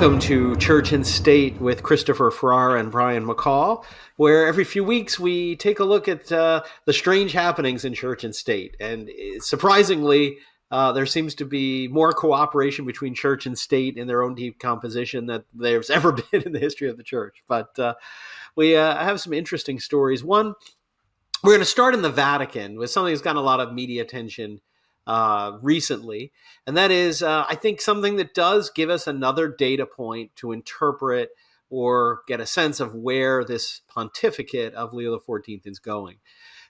Welcome to Church and State with Christopher Farrar and Brian McCall, where every few weeks we take a look at the strange happenings in church and state. And surprisingly, there seems to be more cooperation between church and state in their own decomposition than there's ever been in the history of the church. But we have some interesting stories. One, we're going to start in the Vatican with something that's gotten a lot of media attention recently. And that is, I think, something that does give us another data point to interpret or get a sense of where this pontificate of Leo XIV is going.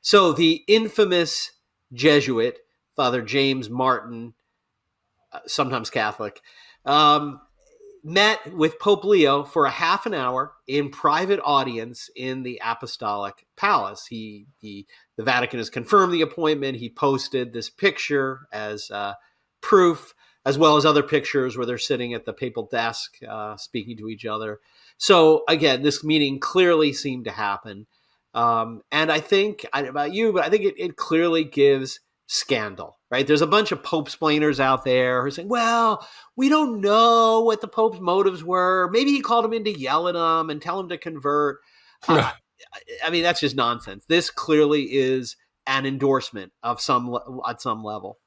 So the infamous Jesuit, Father James Martin, sometimes Catholic, met with Pope Leo for a half an hour in private audience in the Apostolic Palace. The Vatican has confirmed the appointment. He posted this picture as proof, as well as other pictures where they're sitting at the papal desk speaking to each other. So again, this meeting clearly seemed to happen. And I think, I don't know about you, but I think it clearly gives scandal, right? There's a bunch of Pope-splainers out there who are saying, well, we don't know what the Pope's motives were. Maybe he called him in to yell at him and tell him to convert. I mean, that's just nonsense. This clearly is an endorsement of at some level.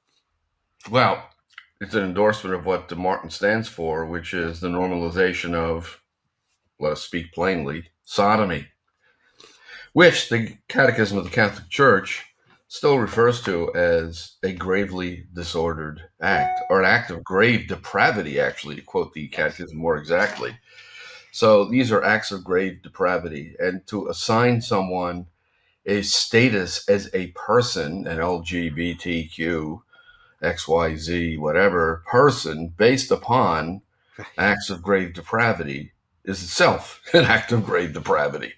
Well, it's an endorsement of what Martin stands for, which is the normalization of, let us speak plainly, sodomy, which the Catechism of the Catholic Church still refers to as a gravely disordered act, or an act of grave depravity, actually, to quote the Catechism more exactly. So these are acts of grave depravity, and to assign someone a status as a person, an LGBTQ, XYZ, whatever person, based upon acts of grave depravity is itself an act of grave depravity.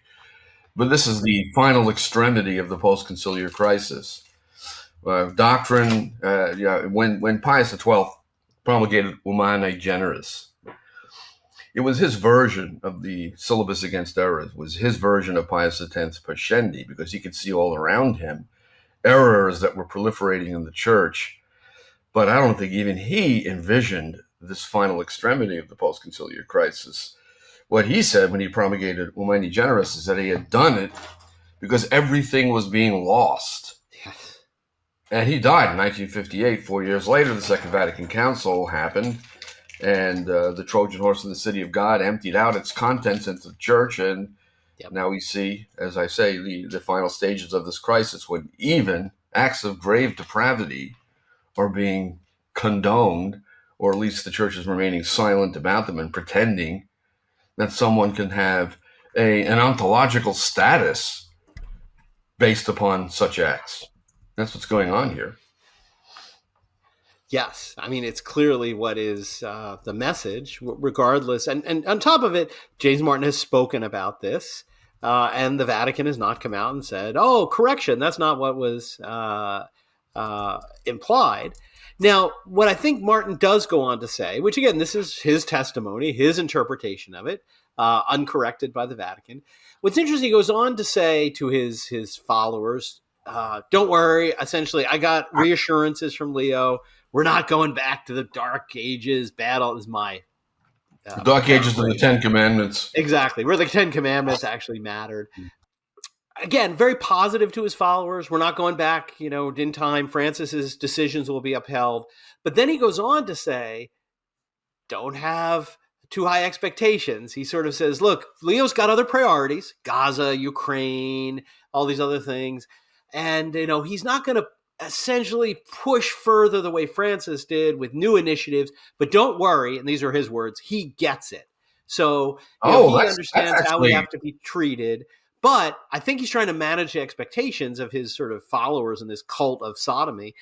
But this is the final extremity of the post-conciliar crisis. Doctrine, when Pius XII promulgated Humanae Generis, it was his version of the syllabus against errors. It was his version of Pius X's Pascendi, because he could see all around him errors that were proliferating in the church. But I don't think even he envisioned this final extremity of the post-conciliar crisis. What he said when he promulgated Humanae Generis is that he had done it because everything was being lost. Yes. And he died in 1958. 4 years later, the Second Vatican Council happened, and the Trojan horse in the city of God emptied out its contents into the church. And now we see, as I say, the final stages of this crisis, when even acts of grave depravity are being condoned, or at least the church is remaining silent about them and pretending that someone can have an ontological status based upon such acts. That's what's going on here. Yes. I mean, it's clearly what is the message, regardless. And on top of it, James Martin has spoken about this, and the Vatican has not come out and said, oh, correction, that's not what was implied. Now, what I think Martin does go on to say, which again, this is his testimony, his interpretation of it, uncorrected by the Vatican. What's interesting, he goes on to say to his followers, don't worry, essentially, I got reassurances from Leo. We're not going back to the Dark Ages. Battle is my... Dark Ages of the Ten Commandments. Exactly, where the Ten Commandments actually mattered. Again, very positive to his followers. We're not going back, in time. Francis's decisions will be upheld. But then he goes on to say, don't have too high expectations. He sort of says, look, Leo's got other priorities, Gaza, Ukraine, all these other things. And, he's not going to essentially push further the way Francis did with new initiatives. But don't worry, and these are his words, he gets it. So he understands how we have to be treated. But I think he's trying to manage the expectations of his sort of followers in this cult of sodomy.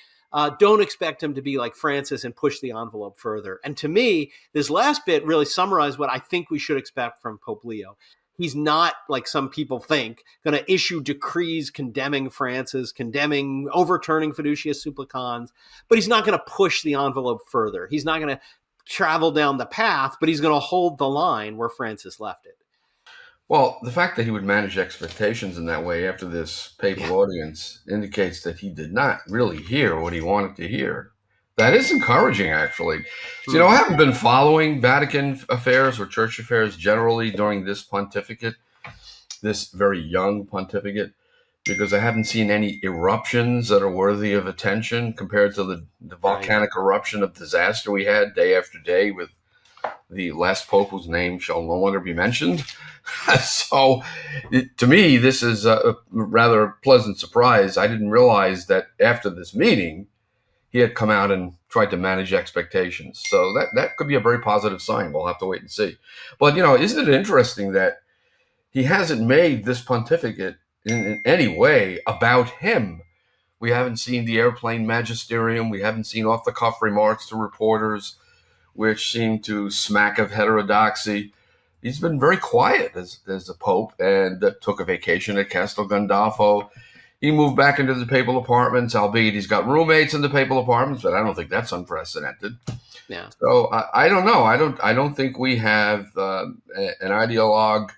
Don't expect him to be like Francis and push the envelope further. And to me, this last bit really summarized what I think we should expect from Pope Leo. He's not, like some people think, going to issue decrees condemning Francis, overturning fiducia supplicans, but he's not going to push the envelope further. He's not going to travel down the path, but he's going to hold the line where Francis left it. Well, the fact that he would manage expectations in that way after this papal audience indicates that he did not really hear what he wanted to hear. That is encouraging, actually. So, I Hmm. haven't been following Vatican affairs or church affairs generally during this pontificate, this very young pontificate, because I haven't seen any eruptions that are worthy of attention compared to the Right. volcanic eruption of disaster we had day after day with the last pope whose name shall no longer be mentioned. So, to me, this is a rather pleasant surprise. I didn't realize that after this meeting, he had come out and tried to manage expectations. So that could be a very positive sign. We'll have to wait and see. But, isn't it interesting that he hasn't made this pontificate in any way about him? We haven't seen the airplane magisterium. We haven't seen off the cuff remarks to reporters, which seem to smack of heterodoxy. He's been very quiet as the Pope and took a vacation at Castel Gandolfo. He moved back into the papal apartments, albeit he's got roommates in the papal apartments, but I don't think that's unprecedented. Yeah. So I don't know. I don't think we have an ideologue,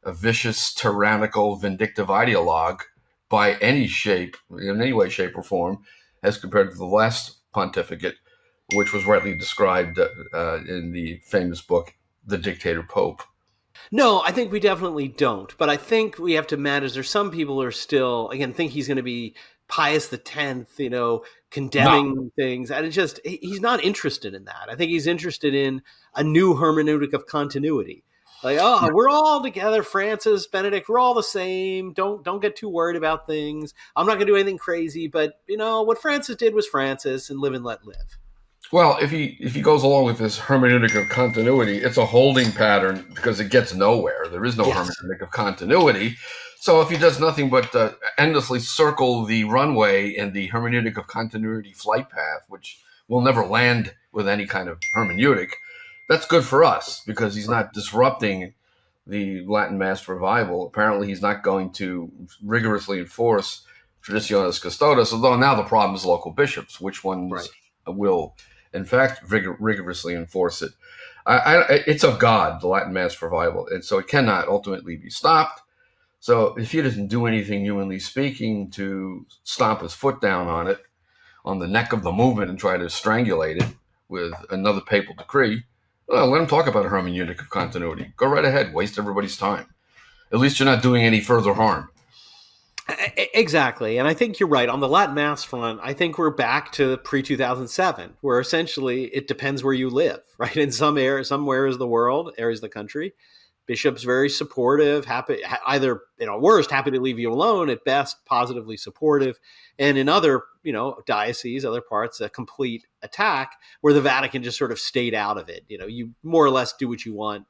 a vicious, tyrannical, vindictive ideologue by any shape, in any way, shape, or form, as compared to the last pontificate, which was rightly described in the famous book, The Dictator Pope. No, I think we definitely don't. But I think we have to manage. There's some people who are still, again, think he's going to be Pius X, No. condemning things. And it's just, he's not interested in that. I think he's interested in a new hermeneutic of continuity. Like, oh, we're all together, Francis, Benedict, we're all the same. Don't get too worried about things. I'm not going to do anything crazy, but what Francis did was Francis, and live and let live. Well, if he goes along with this hermeneutic of continuity, it's a holding pattern because it gets nowhere. There is no Yes. hermeneutic of continuity. So if he does nothing but endlessly circle the runway in the hermeneutic of continuity flight path, which will never land with any kind of hermeneutic, that's good for us because he's not disrupting the Latin Mass revival. Apparently, he's not going to rigorously enforce Traditionis Custodes, although now the problem is local bishops, which Right. ones will, in fact, rigorously enforce it. It's of God, the Latin Mass revival, and so it cannot ultimately be stopped. So if he doesn't do anything, humanly speaking, to stomp his foot down on it, on the neck of the movement, and try to strangulate it with another papal decree, well, let him talk about a hermeneutic of continuity. Go right ahead, waste everybody's time. At least you're not doing any further harm. Exactly. And I think you're right. On the Latin Mass front, I think we're back to pre 2007, where essentially it depends where you live, right? In some areas of the world, areas of the country, bishops very supportive, happy, either, worst, happy to leave you alone, at best, positively supportive. And in other, dioceses, other parts, a complete attack where the Vatican just sort of stayed out of it. You more or less do what you want.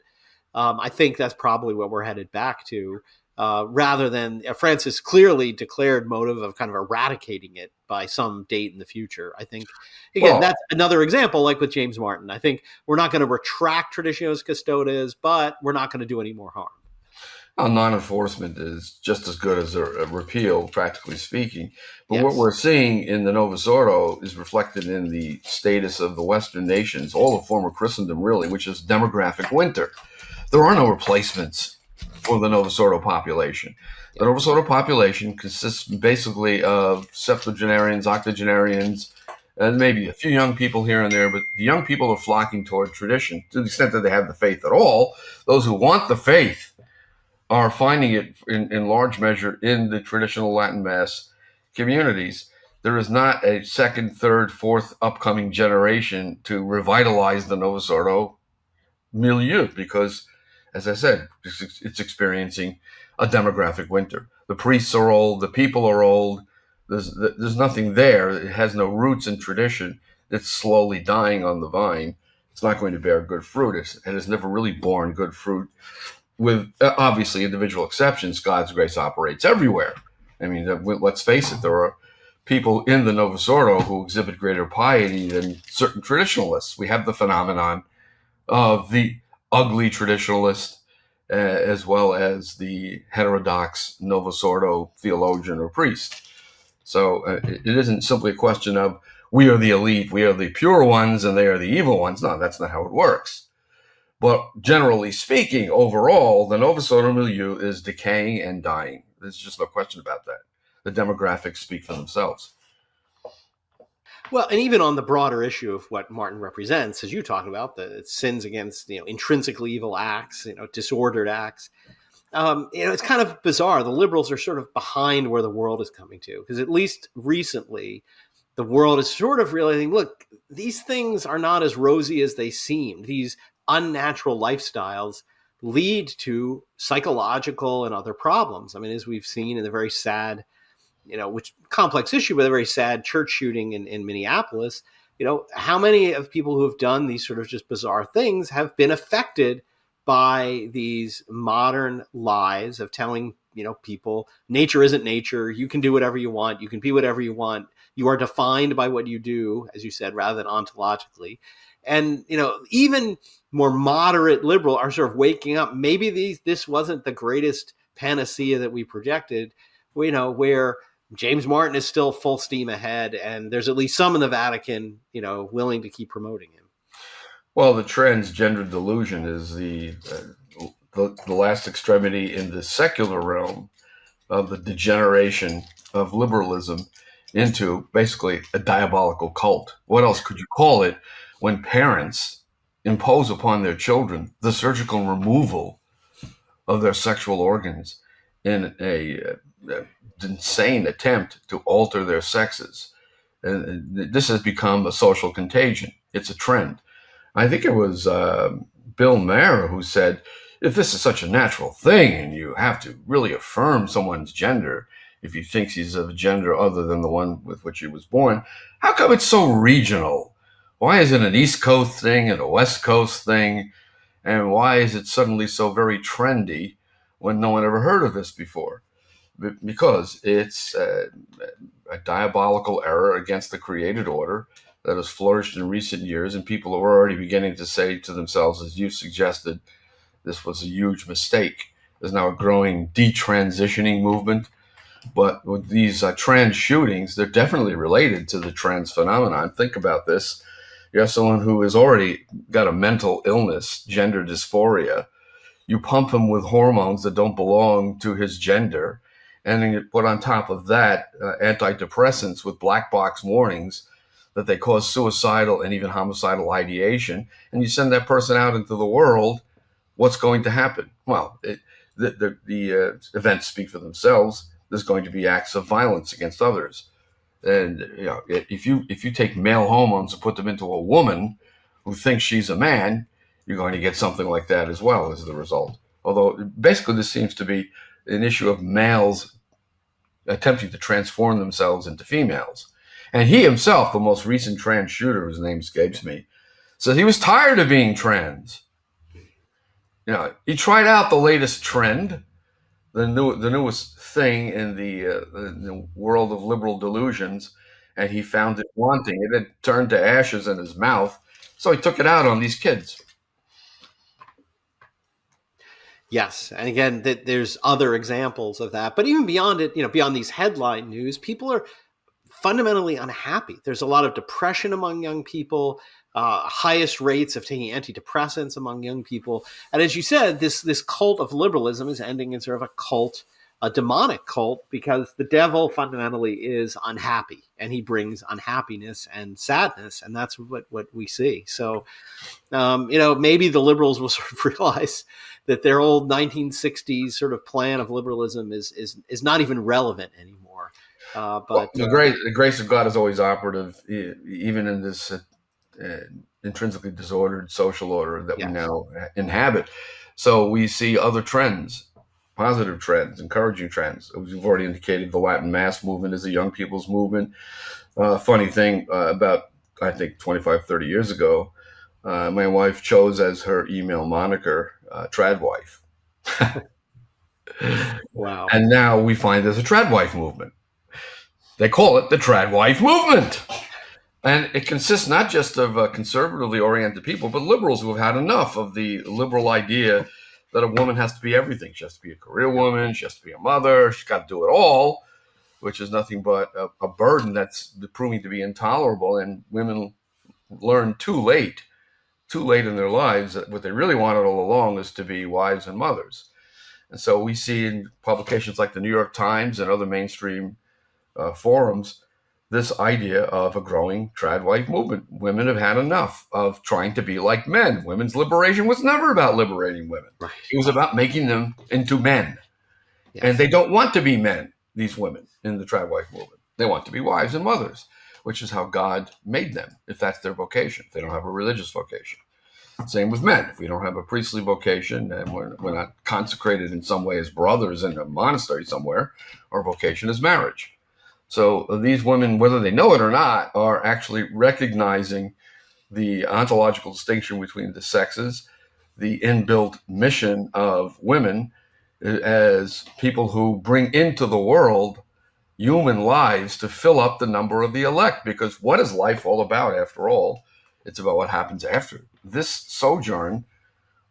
I think that's probably what we're headed back to, rather than Francis clearly declared motive of kind of eradicating it by some date in the future. I think, again, Well, that's another example, like with James Martin. I think we're not going to retract Traditionis Custodes, but we're not going to do any more harm. non-enforcement is just as good as a repeal, practically speaking. But what Yes. we're seeing in the Novus Ordo is reflected in the status of the Western nations, all of former Christendom, really, which is demographic winter. There are no replacements for the Novus Ordo population. The Yep. Novus Ordo population consists basically of septuagenarians, octogenarians, and maybe a few young people here and there, but the young people are flocking toward tradition to the extent that they have the faith at all. Those who want the faith are finding it in large measure in the traditional Latin Mass communities. There is not a second, third, fourth upcoming generation to revitalize the Novus Ordo milieu because, as I said, it's experiencing a demographic winter. The priests are old, the people are old. There's nothing there. It has no roots in tradition. It's slowly dying on the vine. It's not going to bear good fruit. It has never really borne good fruit. With obviously individual exceptions, God's grace operates everywhere. I mean, let's face it, there are people in the Novus Ordo who exhibit greater piety than certain traditionalists. We have the phenomenon of the ugly traditionalist as well as the heterodox Novus Ordo theologian or priest. So it isn't simply a question of we are the elite, we are the pure ones, and they are the evil ones. No, that's not how it works. But generally speaking, overall, the Novus Ordo milieu is decaying and dying. There's just no question about that. The demographics speak for themselves. Well, and even on the broader issue of what Martin represents, as you talk about, the sins against intrinsically evil acts, disordered acts. It's kind of bizarre. The liberals are sort of behind where the world is coming to, because at least recently, the world is sort of realizing, look, these things are not as rosy as they seem. These unnatural lifestyles lead to psychological and other problems. I mean, as we've seen in the very sad, which complex issue, but a very sad church shooting in Minneapolis, how many of people who have done these sort of just bizarre things have been affected by these modern lies of telling, people nature isn't nature. You can do whatever you want. You can be whatever you want. You are defined by what you do, as you said, rather than ontologically. And, even more moderate liberal are sort of waking up. Maybe this wasn't the greatest panacea that we projected, where James Martin is still full steam ahead, and there's at least some in the Vatican, willing to keep promoting him. Well, the transgender delusion is the last extremity in the secular realm of the degeneration of liberalism into basically a diabolical cult. What else could you call it when parents impose upon their children the surgical removal of their sexual organs in a insane attempt to alter their sexes? And this has become a social contagion. It's a trend. I think it was Bill Maher who said, if this is such a natural thing and you have to really affirm someone's gender if he thinks he's of a gender other than the one with which he was born, how come it's so regional? Why is it an East Coast thing and a West Coast thing? And why is it suddenly so very trendy when no one ever heard of this before? Because it's a diabolical error against the created order that has flourished in recent years, and people are already beginning to say to themselves, as you suggested, this was a huge mistake. There's now a growing detransitioning movement, but with these trans shootings, they're definitely related to the trans phenomenon. Think about this. You have someone who has already got a mental illness, gender dysphoria. You pump him with hormones that don't belong to his gender, and then you put on top of that antidepressants with black box warnings that they cause suicidal and even homicidal ideation, and you send that person out into the world, what's going to happen? Well, the events speak for themselves. There's going to be acts of violence against others. And if you take male hormones and put them into a woman who thinks she's a man, you're going to get something like that as well as the result. Although basically this seems to be an issue of males attempting to transform themselves into females. And he himself, the most recent trans shooter, whose name escapes me, said he was tired of being trans. He tried out the latest trend, the newest thing in the world of liberal delusions, and he found it wanting. It had turned to ashes in his mouth, so he took it out on these kids. Yes, and again, there's other examples of that. But even beyond it, beyond these headline news, people are fundamentally unhappy. There's a lot of depression among young people, highest rates of taking antidepressants among young people. And as you said, this cult of liberalism is ending in sort of a cult, a demonic cult, because the devil fundamentally is unhappy, and he brings unhappiness and sadness, and that's what we see. So, maybe the liberals will sort of realize that their old 1960s sort of plan of liberalism is not even relevant anymore. But the grace of God is always operative, even in this intrinsically disordered social order that we now inhabit. So we see other trends, positive trends, encouraging trends. As we've already indicated, the Latin Mass movement is a young people's movement. Funny thing, about, I think, 25, 30 years ago, my wife chose as her email moniker, Trad Wife. Wow. And now we find there's a Trad Wife movement. They call it the Trad Wife movement. And it consists not just of conservatively oriented people, but liberals who have had enough of the liberal idea that a woman has to be everything. She has to be a career woman. She has to be a mother. She's got to do it all, which is nothing but a burden that's proving to be intolerable. And women learn too late in their lives that what they really wanted all along is to be wives and mothers. And so we see in publications like the New York Times and other mainstream forums this idea of a growing trad wife movement. Women have had enough of trying to be like men. Women's liberation was never about liberating women. Right. It was about making them into men. Yes. And they don't want to be men, these women in the trad wife movement. They want to be wives and mothers, which is how God made them, if that's their vocation. If they don't have a religious vocation. Same with men. If we don't have a priestly vocation and we're not consecrated in some way as brothers in a monastery somewhere, our vocation is marriage. So these women, whether they know it or not, are actually recognizing the ontological distinction between the sexes, the inbuilt mission of women as people who bring into the world human lives to fill up the number of the elect. Because what is life all about, after all? It's about what happens after this sojourn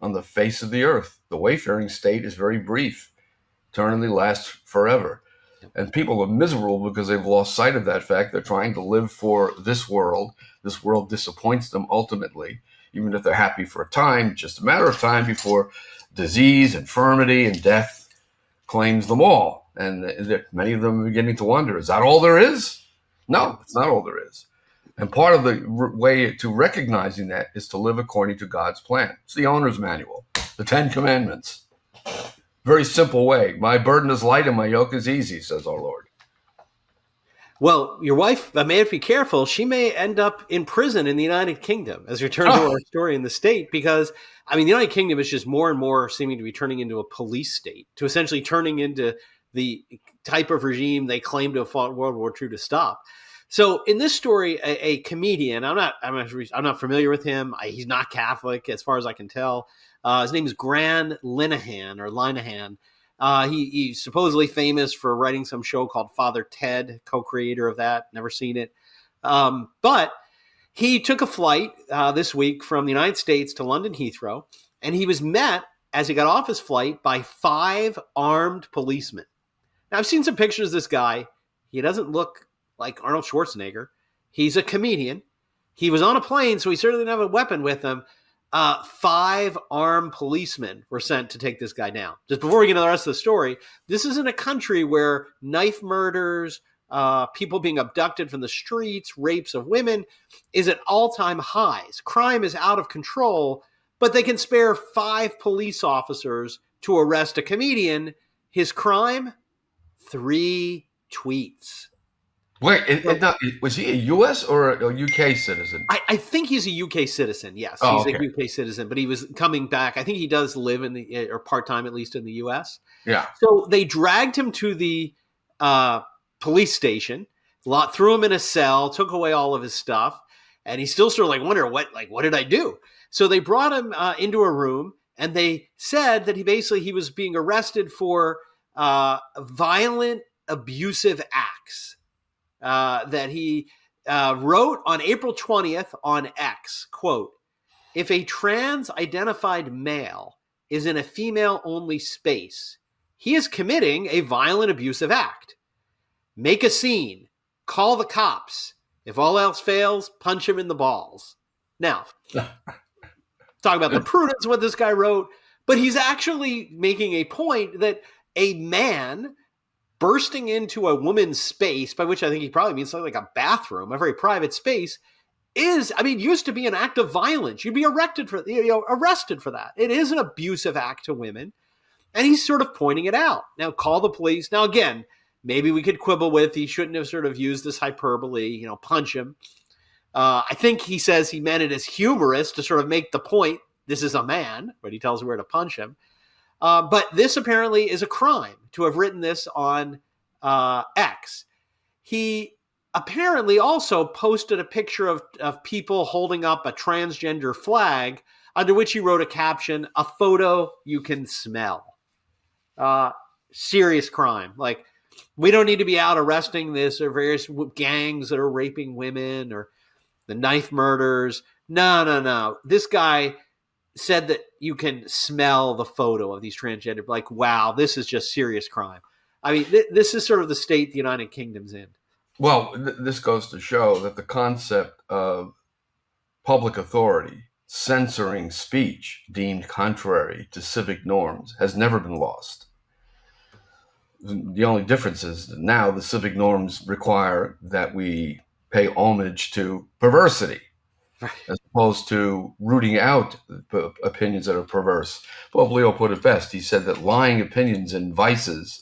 on the face of the earth. The wayfaring state is very brief, eternally lasts forever. And people are miserable because they've lost sight of that fact. They're trying to live for this world. This world disappoints them ultimately, even if they're happy for a time, just a matter of time before disease, infirmity, and death claims them all. And many of them are beginning to wonder, is that all there is? No, it's not all there is. And part of the way to recognizing that is to live according to God's plan. It's the owner's manual, the 10 Commandments. Very simple way. My burden is light and my yoke is easy, says our Lord. Well, your wife may have to be careful. She may end up in prison in the United Kingdom as we return to our story in the state, because, I mean, the United Kingdom is just more and more seeming to be turning into a police state, to essentially turning into the type of regime they claim to have fought World War II to stop. So in this story, a comedian, I'm not familiar with him. He's not Catholic, as far as I can tell. His name is Gran Linehan. He's supposedly famous for writing some show called Father Ted, co-creator of that. Never seen it. But he took a flight this week from the United States to London Heathrow, and he was met as he got off his flight by 5 armed policemen. Now, I've seen some pictures of this guy. He doesn't look like Arnold Schwarzenegger. He's a comedian. He was on a plane, so he certainly didn't have a weapon with him. 5 armed policemen were sent to take this guy down. Just before we get into the rest of the story, this is in a country where knife murders, people being abducted from the streets, rapes of women is at all-time highs. Crime is out of control, but they can spare 5 police officers to arrest a comedian. His crime? 3 tweets. Wait, was he a U.S. or a U.K. citizen? I think he's a UK citizen. Yes, Oh, he's okay. a UK citizen, but he was coming back. I think he does live in or part-time at least in the US. Yeah. So they dragged him to the police station, threw him in a cell, took away all of his stuff, and he's still sort of like wondering what did I do? So they brought him into a room, and they said that he was being arrested for violent, abusive acts. That he wrote on April 20th on X, quote, "If a trans-identified male is in a female-only space, he is committing a violent, abusive act. Make a scene. Call the cops. If all else fails, punch him in the balls." Now, talk about the prudence of what this guy wrote, but he's actually making a point that a man bursting into a woman's space, by which I think he probably means something like a bathroom, a very private space, used to be an act of violence. You'd be arrested for that. It is an abusive act to women. And he's sort of pointing it out. Now, call the police. Now, again, maybe we could quibble with, he shouldn't have sort of used this hyperbole, punch him. I think he says he meant it as humorous to sort of make the point, this is a man, but he tells him where to punch him. But this apparently is a crime to have written this on X. He apparently also posted a picture of people holding up a transgender flag, under which he wrote a caption, "A photo you can smell." Serious crime. Like, we don't need to be out arresting this or various gangs that are raping women or the knife murders. No. This guy said that you can smell the photo of these transgender, like, wow, this is just serious crime. I mean, this is sort of the state the United Kingdom's in. Well, this goes to show that the concept of public authority censoring speech deemed contrary to civic norms has never been lost. The only difference is that now the civic norms require that we pay homage to perversity, as opposed to rooting out opinions that are perverse. Pope Leo put it best. He said that lying opinions and vices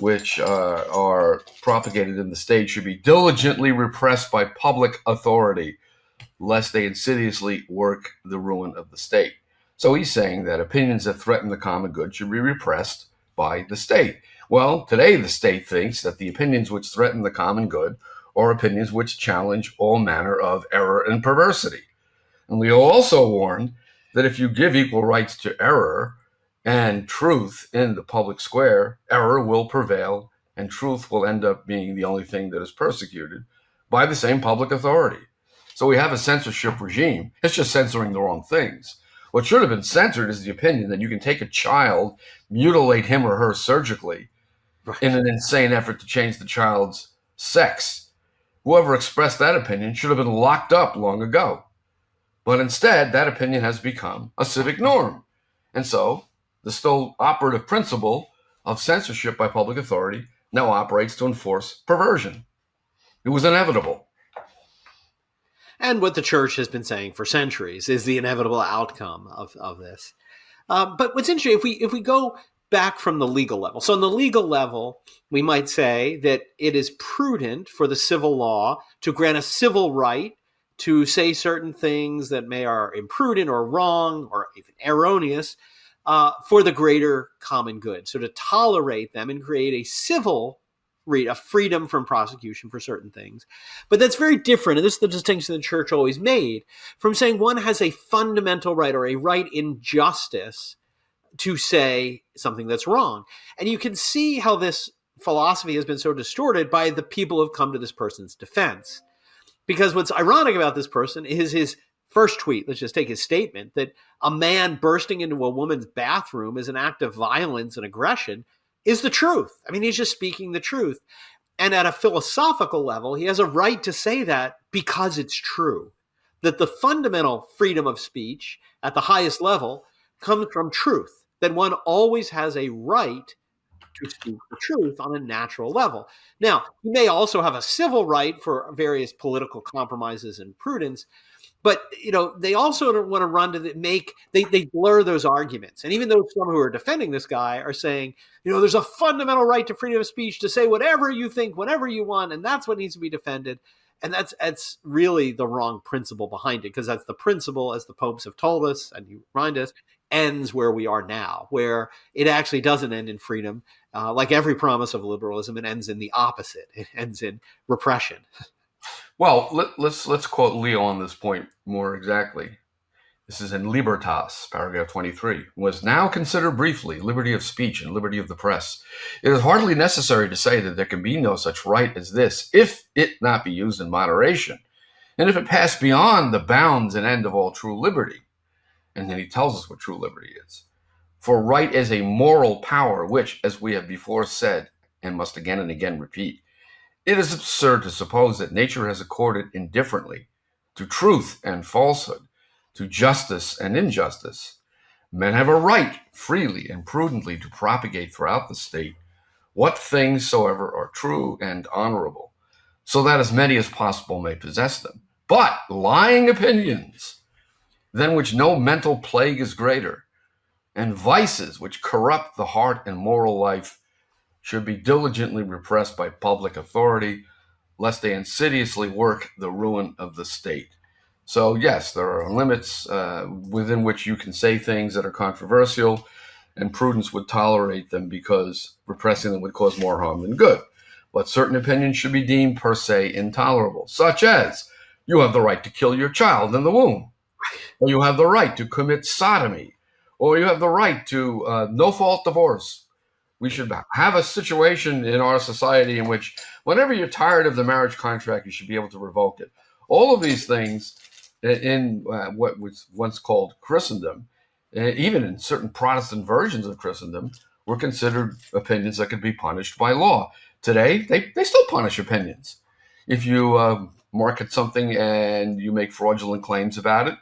which are propagated in the state should be diligently repressed by public authority, lest they insidiously work the ruin of the state. So he's saying that opinions that threaten the common good should be repressed by the state. Well, today the state thinks that the opinions which threaten the common good are opinions which challenge all manner of error and perversity. And Leo also warned that if you give equal rights to error and truth in the public square, error will prevail and truth will end up being the only thing that is persecuted by the same public authority. So we have a censorship regime. It's just censoring the wrong things. What should have been censored is the opinion that you can take a child, mutilate him or her surgically in an insane effort to change the child's sex. Whoever expressed that opinion should have been locked up long ago. But instead, that opinion has become a civic norm. And so the still operative principle of censorship by public authority now operates to enforce perversion. It was inevitable. And what the church has been saying for centuries is the inevitable outcome of this. But what's interesting, if we go back from the legal level, so on the legal level, we might say that it is prudent for the civil law to grant a civil right to say certain things that are imprudent or wrong or even erroneous for the greater common good. So to tolerate them and create a freedom from prosecution for certain things. But that's very different, and this is the distinction the church always made, from saying one has a fundamental right or a right in justice to say something that's wrong. And you can see how this philosophy has been so distorted by the people who have come to this person's defense. Because what's ironic about this person is his first tweet, let's just take his statement, that a man bursting into a woman's bathroom is an act of violence and aggression, is the truth. I mean, he's just speaking the truth. And at a philosophical level, he has a right to say that because it's true. That the fundamental freedom of speech at the highest level comes from truth. That one always has a right to speak the truth on a natural level. Now, he may also have a civil right for various political compromises and prudence, but they also don't want to run to they blur those arguments. And even though some who are defending this guy are saying, there's a fundamental right to freedom of speech to say whatever you think, whatever you want, and that's what needs to be defended. And that's really the wrong principle behind it, because that's the principle, as the popes have told us, and you remind us, ends where we are now, where it actually doesn't end in freedom. Like every promise of liberalism, it ends in the opposite. It ends in repression. Well, let's quote Leo on this point more exactly. This is in Libertas, paragraph 23. Was now considered briefly liberty of speech and liberty of the press. It is hardly necessary to say that there can be no such right as this, if it not be used in moderation, and if it pass beyond the bounds and end of all true liberty. And then he tells us what true liberty is. For right is a moral power, which, as we have before said, and must again and again repeat, it is absurd to suppose that nature has accorded indifferently to truth and falsehood, to justice and injustice. Men have a right freely and prudently to propagate throughout the state what things soever are true and honorable, so that as many as possible may possess them. But lying opinions, than which no mental plague is greater, and vices which corrupt the heart and moral life, should be diligently repressed by public authority, lest they insidiously work the ruin of the state. So yes, there are limits within which you can say things that are controversial, and prudence would tolerate them because repressing them would cause more harm than good. But certain opinions should be deemed per se intolerable, such as you have the right to kill your child in the womb, or you have the right to commit sodomy, or you have the right to no-fault divorce. We should have a situation in our society in which whenever you're tired of the marriage contract, you should be able to revoke it. All of these things in what was once called Christendom, even in certain Protestant versions of Christendom, were considered opinions that could be punished by law. Today, they still punish opinions. If you market something and you make fraudulent claims about it,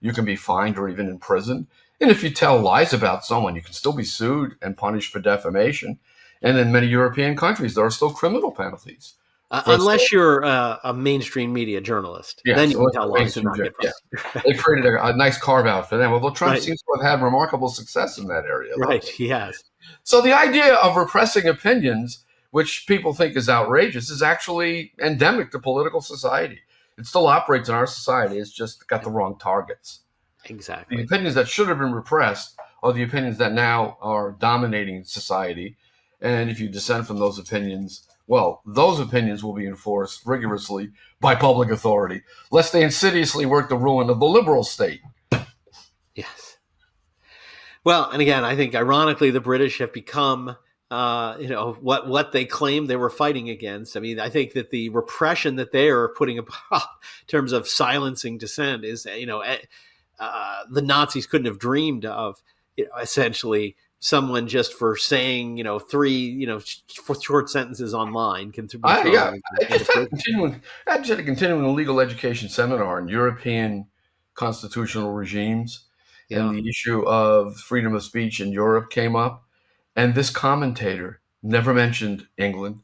you can be fined or even imprisoned. And if you tell lies about someone, you can still be sued and punished for defamation. And in many European countries, there are still criminal penalties. Unless you're a mainstream media journalist, Yes, then you can tell lies and not get yeah. fired. They created a nice carve out for them. Although Trump Right, seems to have had remarkable success in that area right, lately. he has. So the idea of repressing opinions, which people think is outrageous, is actually endemic to political society. It still operates in our society. It's just got the wrong targets. The Exactly. opinions that should have been repressed are the opinions that now are dominating society. And if you dissent from those opinions, well, those opinions will be enforced rigorously by public authority, lest they insidiously work the ruin of the liberal state. Yes. Well, and again, I think ironically, the British have become, what they claimed they were fighting against. I mean, I think that the repression that they are putting up in terms of silencing dissent is, the Nazis couldn't have dreamed of, essentially someone just for saying, three, for short sentences online can be thrown into prison. I just had a continuing legal education seminar on European constitutional regimes. Yeah. And the issue of freedom of speech in Europe came up. And this commentator never mentioned England,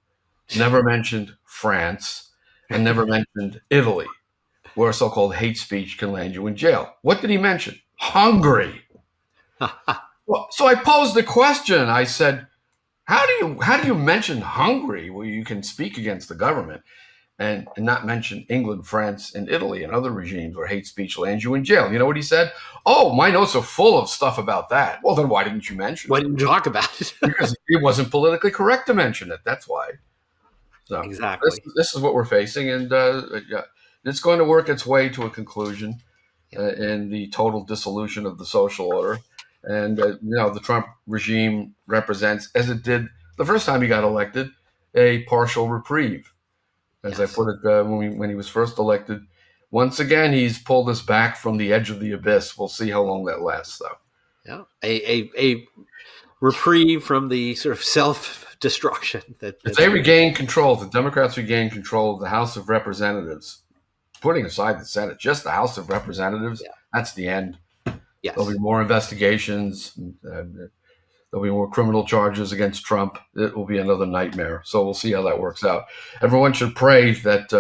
never mentioned France, and never mentioned Italy, where so-called hate speech can land you in jail. What did he mention? Hungary. Well, so I posed the question. I said, how do you mention Hungary where you can speak against the government and not mention England, France, and Italy and other regimes where hate speech lands you in jail? You know what he said? Oh, my notes are full of stuff about that. Well, then why didn't you mention it? Why didn't you talk about it? Because it wasn't politically correct to mention it. That's why. So exactly. This is what we're facing, and it's going to work its way to a conclusion in the total dissolution of the social order. And the Trump regime represents, as it did the first time he got elected, a partial reprieve. As I put it when he was first elected. Once again, he's pulled us back from the edge of the abyss. We'll see how long that lasts, though. Yeah, a reprieve from the sort of self-destruction that if they regain control, the Democrats regain control of the House of Representatives, putting aside the Senate, just the House of Representatives, that's the end. Yes. There'll be more investigations. There'll be more criminal charges against Trump. It will be another nightmare. So we'll see how that works out. Everyone should pray that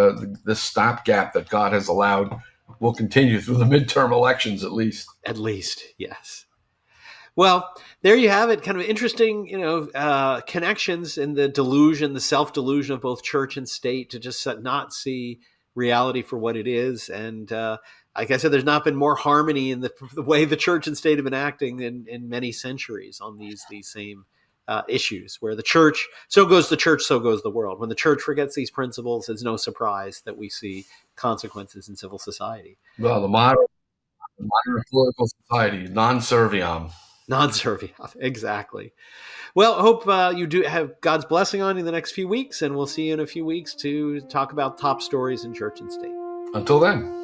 this stopgap that God has allowed will continue through the midterm elections, at least. At least, yes. Well, there you have it. Kind of interesting, connections in the delusion, the self-delusion of both church and state to just not see reality for what it is. And like I said, there's not been more harmony in the way the church and state have been acting in many centuries on these same issues, where the church, so goes the church, so goes the world. When the church forgets these principles, it's no surprise that we see consequences in civil society. Well, the modern political society, non-serviam. Non-serviam, exactly. Well, I hope you do have God's blessing on you in the next few weeks, and we'll see you in a few weeks to talk about top stories in church and state. Until then.